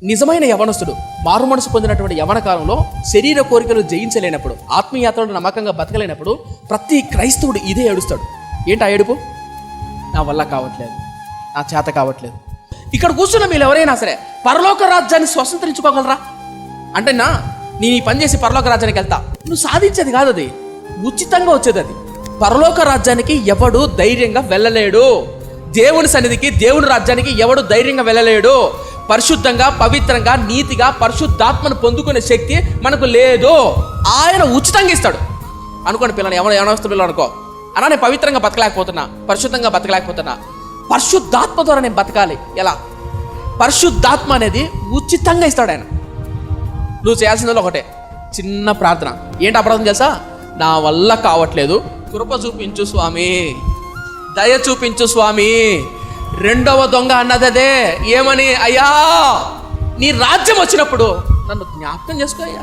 నిజమైన యవనస్తుడు మారు మనసు పొందినటువంటి యవన కాలంలో శరీర కోరికలు జయించలేనప్పుడు, ఆత్మీయతలను నమ్మకంగా బతకలేనప్పుడు ప్రతి క్రైస్తవుడు ఇదే ఏడుస్తాడు. ఏంటి ఆ ఏడుపు? నా వల్ల కావట్లేదు, నా చేత కావట్లేదు. ఇక్కడ కూర్చున్న మీరు ఎవరైనా సరే పరలోక రాజ్యాన్ని స్వతంత్రించుకోగలరా అంటే, నేను ఈ పని చేసి పరలోక రాజ్యానికి వెళ్తా, నువ్వు సాధించేది కాదు, అది ఉచితంగా వచ్చేది. అది పరలోక రాజ్యానికి ఎవడు ధైర్యంగా వెళ్ళలేడు. దేవుని సన్నిధికి, దేవుని రాజ్యానికి ఎవడు ధైర్యంగా వెళ్ళలేడు. పరిశుద్ధంగా, పవిత్రంగా, నీతిగా పరిశుద్ధాత్మను పొందుకునే శక్తి మనకు లేదు. ఆయన ఉచితంగా ఇస్తాడు. అనుకోండి పిల్లలు, యవనస్తుల పిల్లలు అనుకో, అలా నేను పవిత్రంగా బతకలేకపోతున్నా, పరిశుద్ధంగా బతకలేకపోతున్నా, పరిశుద్ధాత్మ ద్వారా నేను బతకాలి. ఎలా? పరిశుద్ధాత్మ అనేది ఉచితంగా ఇస్తాడు ఆయన. నువ్వు చేయాల్సిందో ఒకటే చిన్న ప్రార్థన. ఏంటి ఆ ప్రార్థన తెలుసా? నా వల్ల కావట్లేదు, కృప చూపించు స్వామి, దయ చూపించు స్వామి. రెండవ దొంగ అన్నది అదే. ఏమని? అయ్యా నీ రాజ్యం వచ్చినప్పుడు నన్ను జ్ఞాపకం చేసుకో అయ్యా.